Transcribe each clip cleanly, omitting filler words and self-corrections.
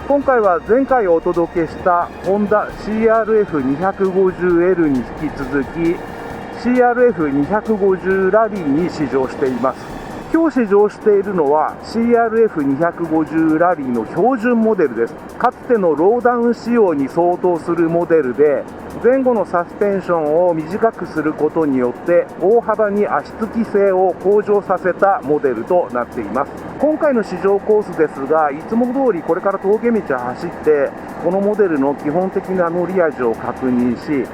今回は前回お届けしたホンダ CRF250L に引き続き CRF250 ラリーに試乗しています。今日試乗しているのは CRF250 ラリーの標準モデルです。かつてのローダウン仕様に相当するモデルで、前後のサスペンションを短くすることによって大幅に足つき性を向上させたモデルとなっています。今回の試乗コースですが、いつも通りこれから峠道を走ってこのモデルの基本的な乗り味を確認し、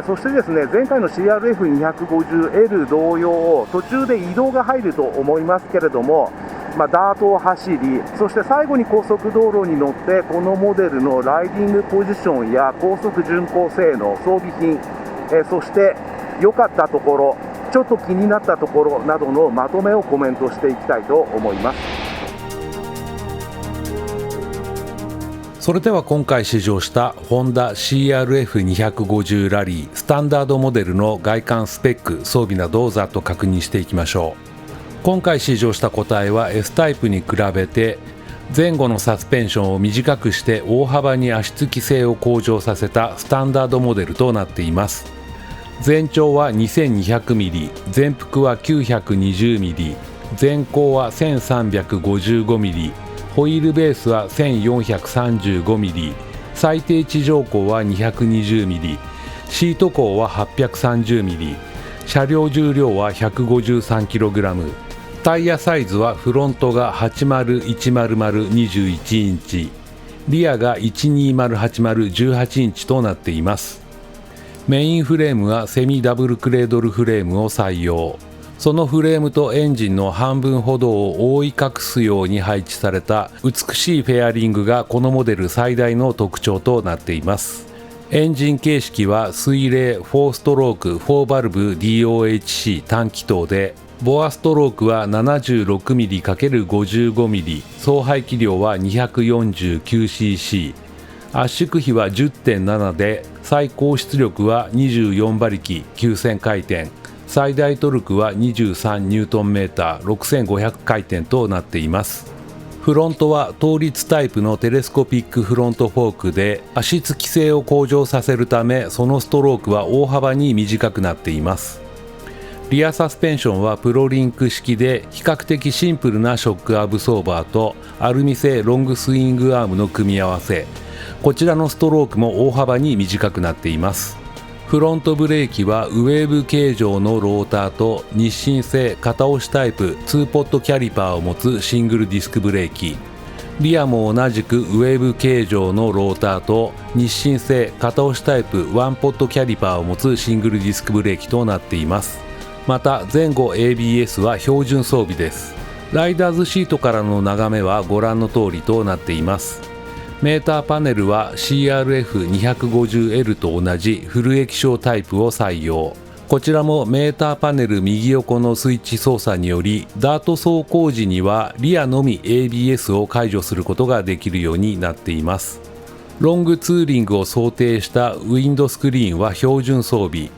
そしてですね、前回の CRF250L 同様途中で移動が入ると思いますけれども、ダートを走り、そして最後に高速道路に乗ってこのモデルのライディングポジションや高速巡航性能、装備品、そして良かったところ、ちょっと気になったところなどのまとめをコメントしていきたいと思います。それでは今回試乗したホンダ CRF250 ラリースタンダードモデルの外観スペック、装備などをざっと確認していきましょう。今回試乗した個体は S タイプに比べて前後のサスペンションを短くして大幅に足つき性を向上させたスタンダードモデルとなっています。全長は 2200mm、 全幅は 920mm、 全高は 1355mm、 ホイールベースは 1435mm、 最低地上高は 220mm、 シート高は 830mm、 車両重量は 153kg、タイヤサイズはフロントが 8010021 インチ、リアが 1208018 インチとなっています。メインフレームはセミダブルクレードルフレームを採用。そのフレームとエンジンの半分ほどを覆い隠すように配置された美しいフェアリングがこのモデル最大の特徴となっています。エンジン形式は水冷4ストローク4バルブ DOHC 単気筒で、ボアストロークは 76mm×55mm、 総排気量は 249cc、 圧縮比は 10.7 で、最高出力は24馬力9000回転、最大トルクは23ニュートンメーター6500回転となっています。フロントは倒立タイプのテレスコピックフロントフォークで、足つき性を向上させるためそのストロークは大幅に短くなっています。リアサスペンションはプロリンク式で、比較的シンプルなショックアブソーバーとアルミ製ロングスイングアームの組み合わせ、こちらのストロークも大幅に短くなっています。フロントブレーキはウェーブ形状のローターと日清製片押しタイプ2ポットキャリパーを持つシングルディスクブレーキ、リアも同じくウェーブ形状のローターと日清製片押しタイプ1ポットキャリパーを持つシングルディスクブレーキとなっています。また前後 ABS は標準装備です。ライダーズシートからの眺めはご覧の通りとなっています。メーターパネルは CRF250L と同じフル液晶タイプを採用。こちらもメーターパネル右横のスイッチ操作により、ダート走行時にはリアのみ ABS を解除することができるようになっています。ロングツーリングを想定したウィンドスクリーンは標準装備。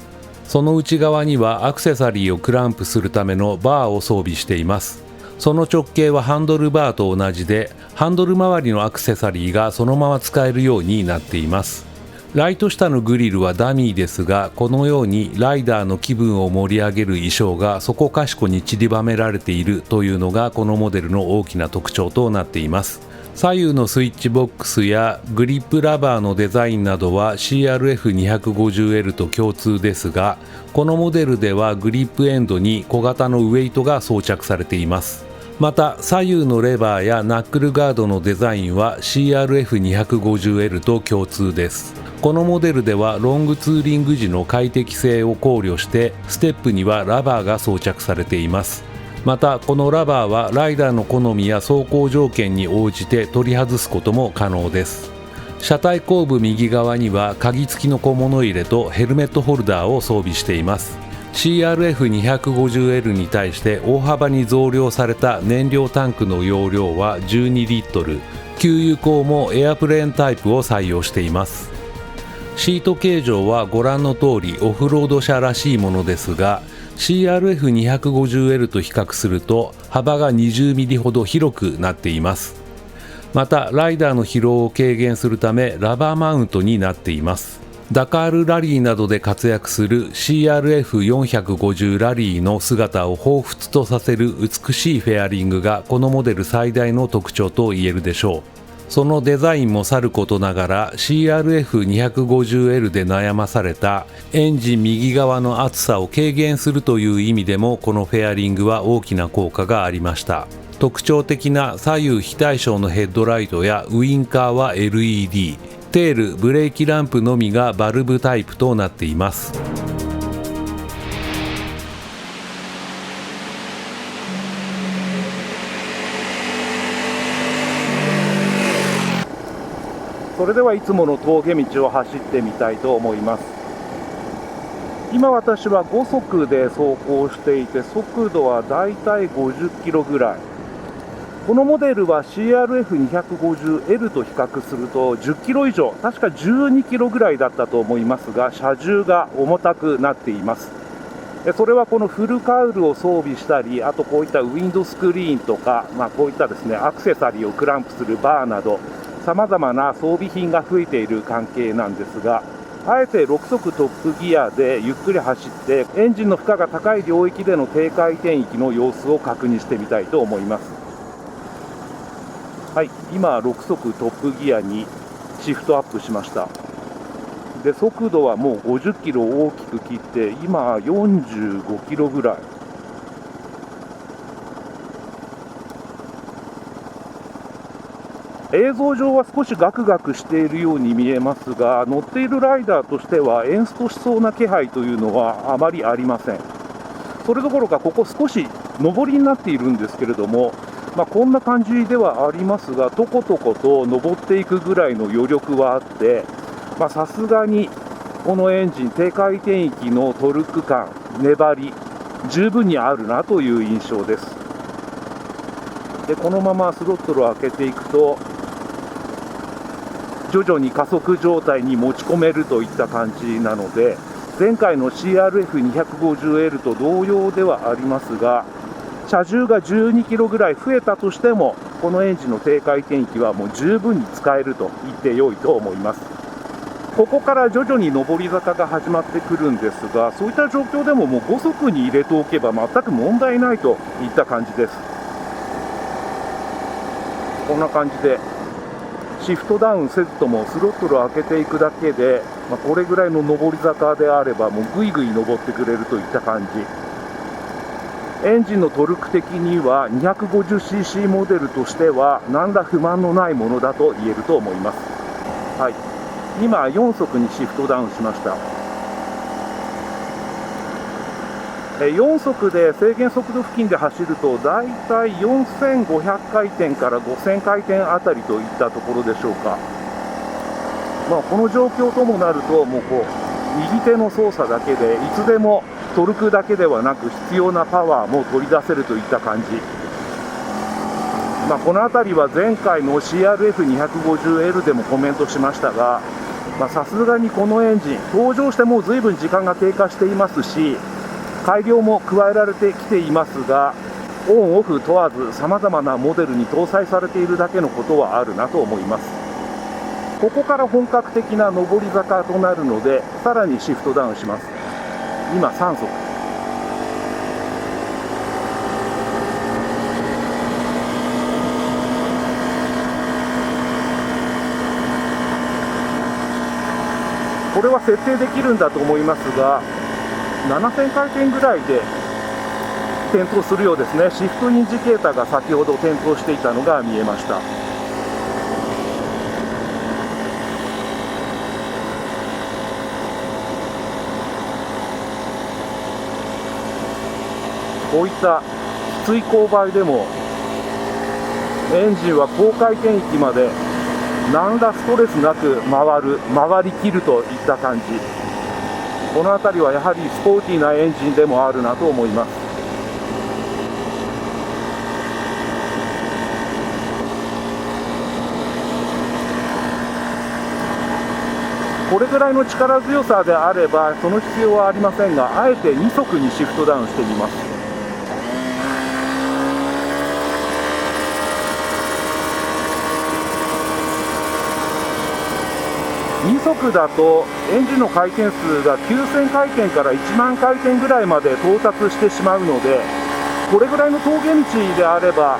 その内側にはアクセサリーをクランプするためのバーを装備しています。その直径はハンドルバーと同じで、ハンドル周りのアクセサリーがそのまま使えるようになっています。ライト下のグリルはダミーですが、このようにライダーの気分を盛り上げる衣装がそこかしこに散りばめられているというのがこのモデルの大きな特徴となっています。左右のスイッチボックスやグリップラバーのデザインなどは CRF250L と共通ですが、このモデルではグリップエンドに小型のウエイトが装着されています。また左右のレバーやナックルガードのデザインは CRF250L と共通です。このモデルではロングツーリング時の快適性を考慮してステップにはラバーが装着されています。またこのラバーはライダーの好みや走行条件に応じて取り外すことも可能です。車体後部右側には鍵付きの小物入れとヘルメットホルダーを装備しています。 CRF250L に対して大幅に増量された燃料タンクの容量は12リットル、給油口もエアプレーンタイプを採用しています。シート形状はご覧の通りオフロード車らしいものですが、 CRF250L と比較すると幅が20ミリほど広くなっています。またライダーの疲労を軽減するためラバーマウントになっています。ダカールラリーなどで活躍する CRF450 ラリーの姿を彷彿とさせる美しいフェアリングがこのモデル最大の特徴と言えるでしょう。そのデザインもさることながら CRF250L で悩まされたエンジン右側の厚さを軽減するという意味でもこのフェアリングは大きな効果がありました。特徴的な左右非対称のヘッドライトやウインカーは LED、 テール・ブレーキランプのみがバルブタイプとなっています。それではいつもの峠道を走ってみたいと思います。今私は5速で走行していて速度はだいたい50キロぐらい。このモデルは CRF250L と比較すると10キロ以上、確か12キロぐらいだったと思いますが、車重が重たくなっています。それはこのフルカウルを装備したり、あとこういったウィンドスクリーンとか、こういったですねアクセサリーをクランプするバーなどさまざまな装備品が増えている関係なんですが、あえて6速トップギアでゆっくり走ってエンジンの負荷が高い領域での低回転域の様子を確認してみたいと思います。はい、今6速トップギアにシフトアップしました。で速度はもう50キロを大きく切って今45キロぐらい。映像上は少しガクガクしているように見えますが、乗っているライダーとしてはエンストしそうな気配というのはあまりありません。それどころかここ少し上りになっているんですけれども、こんな感じではありますが、とことこと上っていくぐらいの余力はあって、さすがにこのエンジン低回転域のトルク感、粘り十分にあるなという印象です。でこのままスロットルを開けていくと徐々に加速状態に持ち込めるといった感じなので、前回の CRF250L と同様ではありますが、車重が12キロぐらい増えたとしてもこのエンジンの低回転域はもう十分に使えると言ってよいと思います。ここから徐々に上り坂が始まってくるんですが、そういった状況でももう5速に入れておけば全く問題ないといった感じです。こんな感じでシフトダウンせずともスロットルを開けていくだけで、これぐらいの上り坂であればもうぐいぐい上ってくれるといった感じ。エンジンのトルク的には 250cc モデルとしては何ら不満のないものだと言えると思います。はい、今4速にシフトダウンしました。4速で制限速度付近で走るとだいたい4500回転から5000回転あたりといったところでしょうか。この状況ともなるともう右手の操作だけでいつでもトルクだけではなく必要なパワーも取り出せるといった感じ。この辺りは前回の CRF250L でもコメントしましたが、さすがにこのエンジン登場してもう随分時間が経過していますし、改良も加えられてきていますが、オンオフ問わずさまざまなモデルに搭載されているだけのことはあるなと思います。ここから本格的な上り坂となるのでさらにシフトダウンします。今3速。これは設定できるんだと思いますが、7000回転ぐらいで点灯するようですね。シフトインジケーターが先ほど点灯していたのが見えました。こういったきつい勾配でもエンジンは高回転域まで何らストレスなく回りきるといった感じ。この辺りはやはりスポーティーなエンジンでもあるなと思います。これぐらいの力強さであればその必要はありませんが、あえて2速にシフトダウンしてみます。2速だとエンジンの回転数が9000回転から1万回転ぐらいまで到達してしまうので、これぐらいの峠道であれば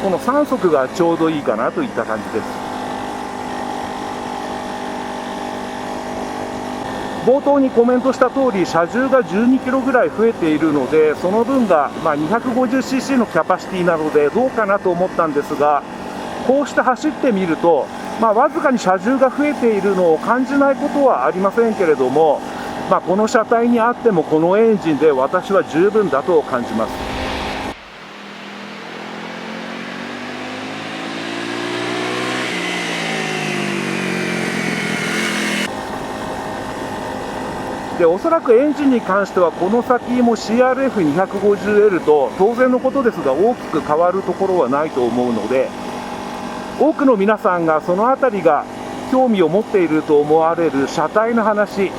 この3速がちょうどいいかなといった感じです。冒頭にコメントした通り、車重が12キロぐらい増えているので、その分が250cc のキャパシティなのでどうかなと思ったんですが、こうして走ってみると、わずかに車重が増えているのを感じないことはありませんけれども、この車体にあってもこのエンジンで私は十分だと感じます。でおそらくエンジンに関してはこの先も CRF250L と当然のことですが大きく変わるところはないと思うので、多くの皆さんがそのあたりが興味を持っていると思われる車体の話、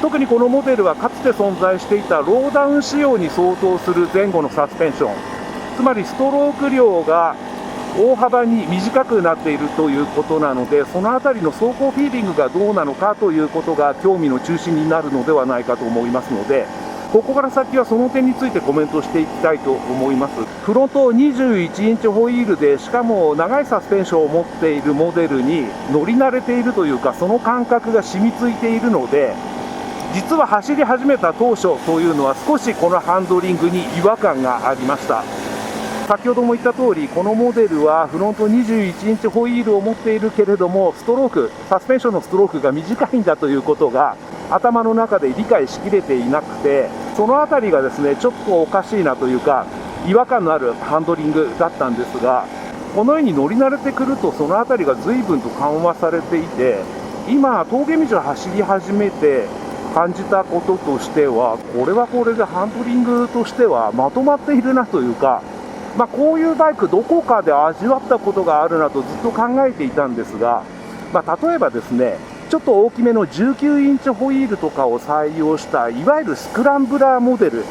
特にこのモデルはかつて存在していたローダウン仕様に相当する前後のサスペンション、つまりストローク量が大幅に短くなっているということなので、そのあたりの走行フィーリングがどうなのかということが興味の中心になるのではないかと思いますので、ここから先はその点についてコメントしていきたいと思います。フロント21インチホイールで、しかも長いサスペンションを持っているモデルに乗り慣れているというか、その感覚が染みついているので、実は走り始めた当初というのは少しこのハンドリングに違和感がありました。先ほども言った通り、このモデルはフロント21インチホイールを持っているけれども、ストローク、サスペンションのストロークが短いんだということが頭の中で理解しきれていなくて、そのあたりがですね、ちょっとおかしいなというか、違和感のあるハンドリングだったんですが、このように乗り慣れてくると、そのあたりが随分と緩和されていて、今、峠道を走り始めて感じたこととしては、これはこれでハンドリングとしてはまとまっているなというか、こういうバイクどこかで味わったことがあるなとずっと考えていたんですが、例えばですね、ちょっと大きめの19インチホイールとかを採用したいわゆるスクランブラーモデル、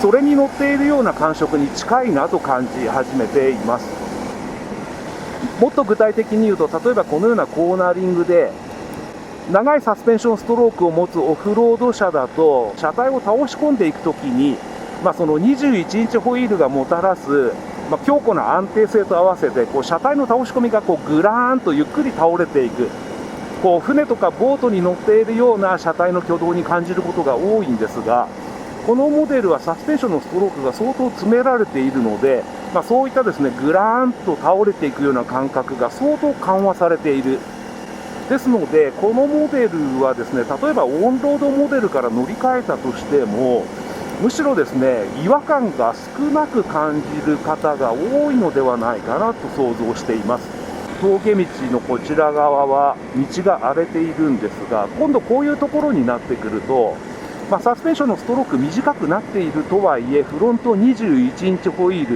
それに乗っているような感触に近いなと感じ始めています。もっと具体的に言うと、例えばこのようなコーナリングで長いサスペンションストロークを持つオフロード車だと、車体を倒し込んでいくときにその21インチホイールがもたらす、強固な安定性と合わせて車体の倒し込みがグラーンとゆっくり倒れていく、船とかボートに乗っているような車体の挙動に感じることが多いんですが、このモデルはサスペンションのストロークが相当詰められているので、そういったですねグラーンと倒れていくような感覚が相当緩和されている。ですのでこのモデルはですね、例えばオンロードモデルから乗り換えたとしても、むしろですね違和感が少なく感じる方が多いのではないかなと想像しています。峠道のこちら側は道が荒れているんですが、今度こういうところになってくると、サスペンションのストローク短くなっているとはいえ、フロント21インチホイー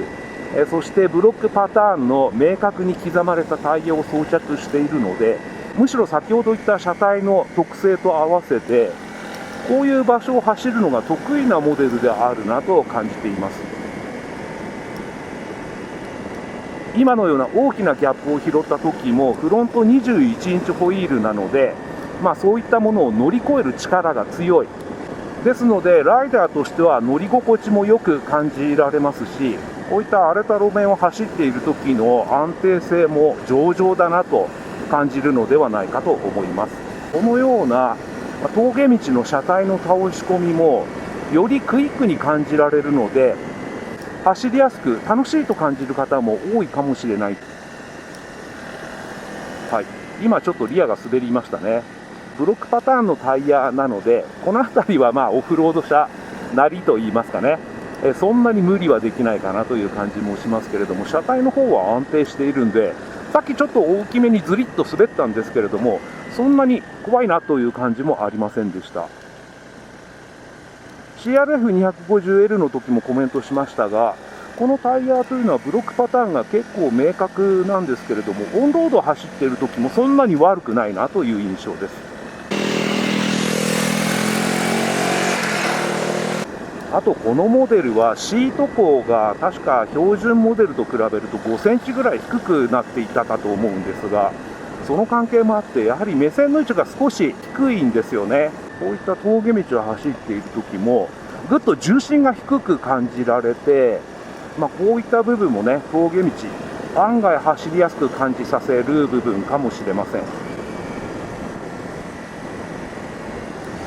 ル、そしてブロックパターンの明確に刻まれたタイヤを装着しているので、むしろ先ほど言った車体の特性と合わせてこういう場所を走るのが得意なモデルであるなと感じています。今のような大きなギャップを拾った時もフロント21インチホイールなので、そういったものを乗り越える力が強いですので、ライダーとしては乗り心地もよく感じられますし、こういった荒れた路面を走っている時の安定性も上々だなと感じるのではないかと思います。このような峠道の車体の倒し込みもよりクイックに感じられるので、走りやすく楽しいと感じる方も多いかもしれない。はい、今ちょっとリアが滑りましたね。ブロックパターンのタイヤなので、この辺りはオフロード車なりと言いますかね、そんなに無理はできないかなという感じもしますけれども、車体の方は安定しているんで、さっきちょっと大きめにずりっと滑ったんですけれども、そんなに怖いなという感じもありませんでした。CRF250L の時もコメントしましたが、このタイヤというのはブロックパターンが結構明確なんですけれども、オンロード走っている時もそんなに悪くないなという印象です。あとこのモデルはシート高が確か標準モデルと比べると5センチぐらい低くなっていたかと思うんですが、その関係もあってやはり目線の位置が少し低いんですよね。こういった峠道を走っている時もぐっと重心が低く感じられて、こういった部分もね、峠道案外走りやすく感じさせる部分かもしれません。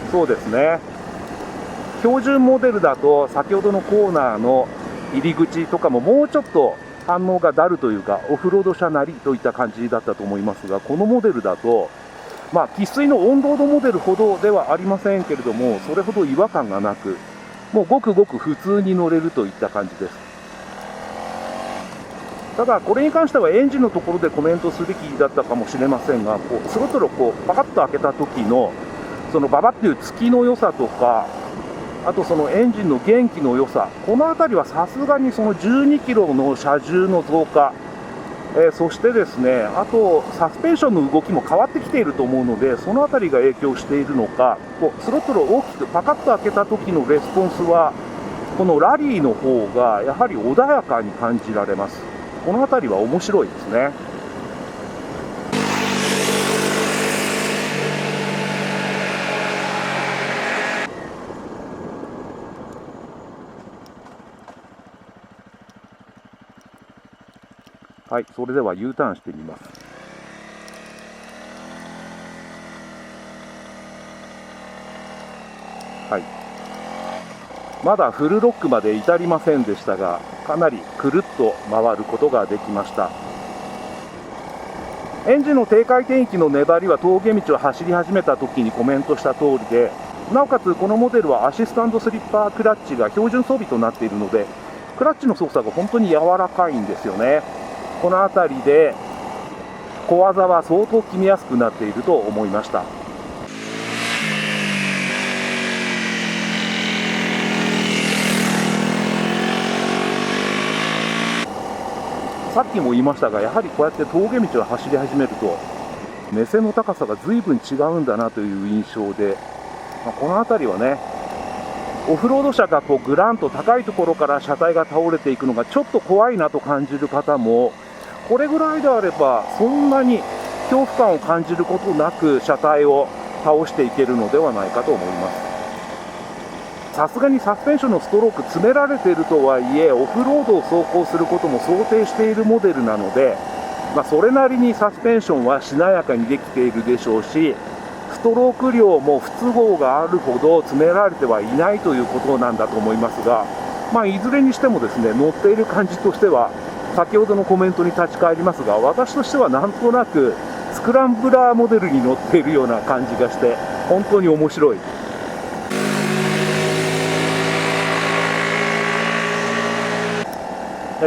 そうですね、標準モデルだと先ほどのコーナーの入り口とかももうちょっと反応がだるというか、オフロード車なりといった感じだったと思いますが、このモデルだと生粋のオンロードモデルほどではありませんけれども、それほど違和感がなく、もうごくごく普通に乗れるといった感じです。ただこれに関してはエンジンのところでコメントすべきだったかもしれませんが、スロットルをパカッと開けた時のそのババっていう突きの良さとか、あとそのエンジンの元気の良さ、この辺りはさすがにその12キロの車重の増加、そしてですね、あとサスペンションの動きも変わってきていると思うので、その辺りが影響しているのか、スロットルを大きくパカッと開けた時のレスポンスはこのラリーの方がやはり穏やかに感じられます。この辺りは面白いですね。はい、それでは U ターンしてみます。はい、まだフルロックまで至りませんでしたが、かなりくるっと回ることができました。エンジンの低回転域の粘りは峠道を走り始めた時にコメントした通りで、なおかつこのモデルはアシスタントスリッパークラッチが標準装備となっているので、クラッチの操作が本当に柔らかいんですよね。この辺りで小技は相当決めやすくなっていると思いました。さっきも言いましたが、やはりこうやって峠道を走り始めると目線の高さが随分違うんだなという印象で、この辺りはね、オフロード車がグランと高いところから車体が倒れていくのがちょっと怖いなと感じる方も、これぐらいであればそんなに恐怖感を感じることなく車体を倒していけるのではないかと思います。さすがにサスペンションのストローク詰められているとはいえ、オフロードを走行することも想定しているモデルなので、それなりにサスペンションはしなやかにできているでしょうし、ストローク量も不都合があるほど詰められてはいないということなんだと思いますが、いずれにしてもですね、乗っている感じとしては先ほどのコメントに立ち返りますが、私としてはなんとなくスクランブラーモデルに乗っているような感じがして本当に面白い。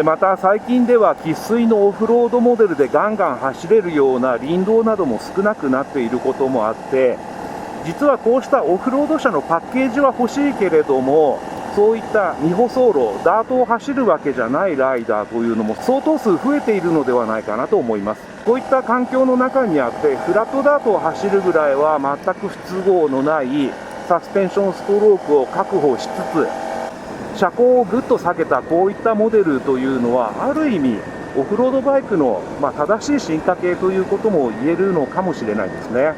また最近では生粋のオフロードモデルでガンガン走れるような林道なども少なくなっていることもあって、実はこうしたオフロード車のパッケージは欲しいけれども、そういった未舗装路、ダートを走るわけじゃないライダーというのも相当数増えているのではないかなと思います。こういった環境の中にあって、フラットダートを走るぐらいは全く不都合のないサスペンションストロークを確保しつつ、車高をぐっと下げたこういったモデルというのは、ある意味オフロードバイクの正しい進化系ということも言えるのかもしれないですね。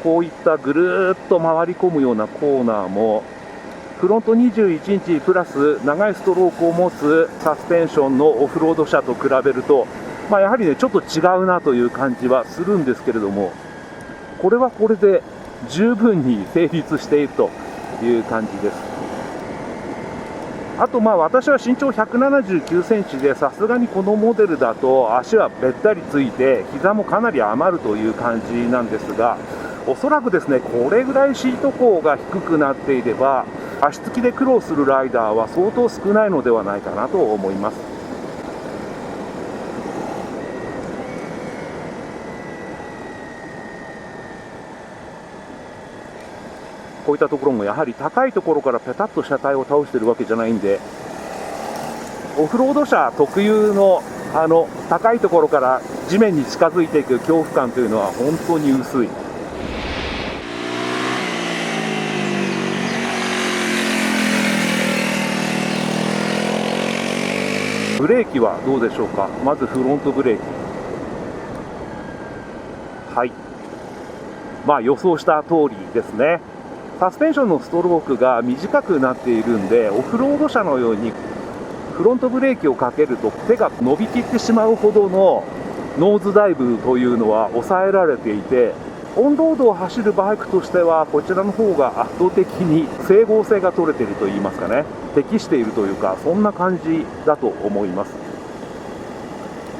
こういったぐるっと回り込むようなコーナーも、フロント21インチプラス長いストロークを持つサスペンションのオフロード車と比べると、やはりね、ちょっと違うなという感じはするんですけれども、これはこれで十分に成立しているという感じです。あと私は身長179センチで、さすがにこのモデルだと足はべったりついて膝もかなり余るという感じなんですが、おそらくですね、これぐらいシート高が低くなっていれば足つきで苦労するライダーは相当少ないのではないかなと思います。こういったところもやはり高いところからペタッと車体を倒しているわけじゃないんで、オフロード車特有の高いところから地面に近づいていく恐怖感というのは本当に薄い。ブレーキはどうでしょうか。まずフロントブレーキ、はい、予想した通りですね。サスペンションのストロークが短くなっているんで、オフロード車のようにフロントブレーキをかけると手が伸びきってしまうほどのノーズダイブというのは抑えられていて、オンロードを走るバイクとしてはこちらの方が圧倒的に整合性が取れているといいますかね、適しているというか、そんな感じだと思います。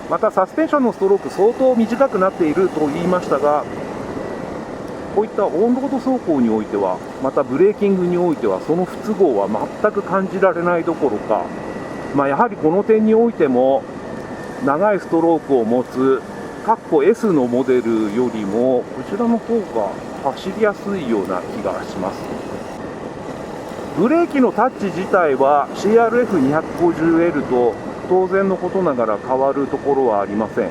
またサスペンションのストローク相当短くなっていると言いましたが、こういったオンロード走行においては、またブレーキングにおいてはその不都合は全く感じられないどころか、やはりこの点においても長いストロークを持つS のモデルよりもこちらの方が走りやすいような気がします。ブレーキのタッチ自体は CRF250L と当然のことながら変わるところはありません。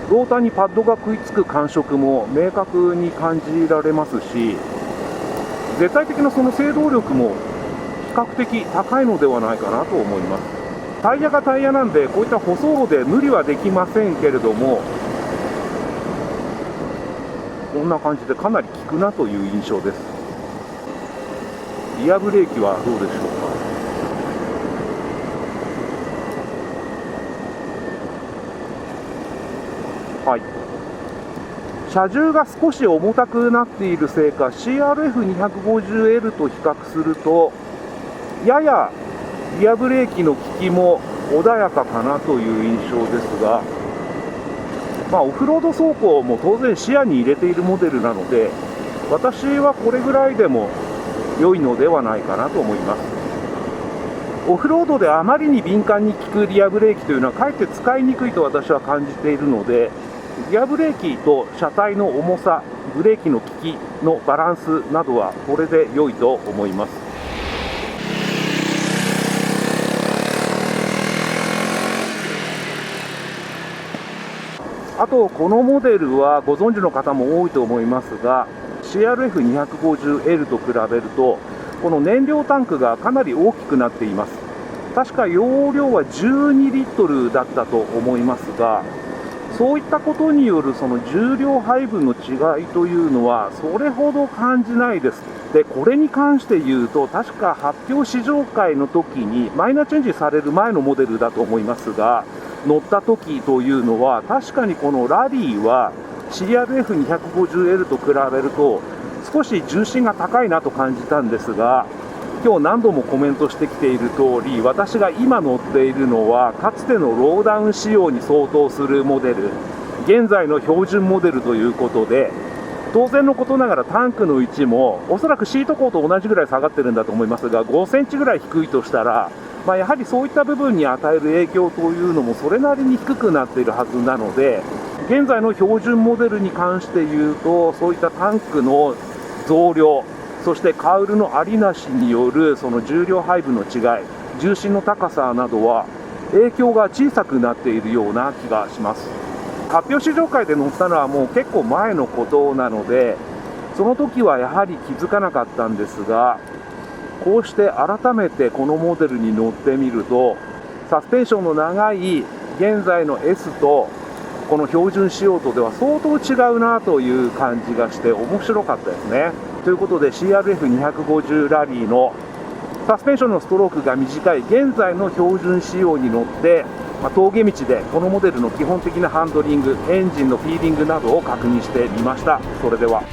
ローターにパッドが食いつく感触も明確に感じられますし、絶対的なその制動力も比較的高いのではないかなと思います。タイヤがタイヤなんで、こういった舗装路で無理はできませんけれども、こんな感じでかなり効くなという印象です。リアブレーキはどうでしょうか。はい、車重が少し重たくなっているせいか CRF250L と比較するとややリアブレーキの効きも穏やかかなという印象ですが、オフロード走行も当然視野に入れているモデルなので、私はこれぐらいでも良いのではないかなと思います。オフロードであまりに敏感に効くリアブレーキというのはかえって使いにくいと私は感じているので、リアブレーキと車体の重さ、ブレーキの効きのバランスなどはこれで良いと思います。あとこのモデルはご存知の方も多いと思いますが、 CRF250L と比べるとこの燃料タンクがかなり大きくなっています。確か容量は12リットルだったと思いますが、そういったことによるその重量配分の違いというのはそれほど感じないです。で、これに関して言うと、確か発表試乗会の時にマイナーチェンジされる前のモデルだと思いますが、乗った時というのは確かにこのラリーは CRF250L と比べると少し重心が高いなと感じたんですが、今日何度もコメントしてきている通り、私が今乗っているのはかつてのローダウン仕様に相当するモデル、現在の標準モデルということで、当然のことながらタンクの位置もおそらくシート高と同じぐらい下がってるんだと思いますが、5センチぐらい低いとしたら、やはりそういった部分に与える影響というのもそれなりに低くなっているはずなので、現在の標準モデルに関して言うと、そういったタンクの増量、そしてカウルのありなしによるその重量配分の違い、重心の高さなどは影響が小さくなっているような気がします。発表試乗会で乗ったのはもう結構前のことなので、その時はやはり気づかなかったんですが、こうして改めてこのモデルに乗ってみると、サスペンションの長い現在の S とこの標準仕様とでは相当違うなという感じがして面白かったですね。ということで CRF250 ラリーのサスペンションのストロークが短い現在の標準仕様に乗って、峠道でこのモデルの基本的なハンドリング、エンジンのフィーリングなどを確認してみました。それでは。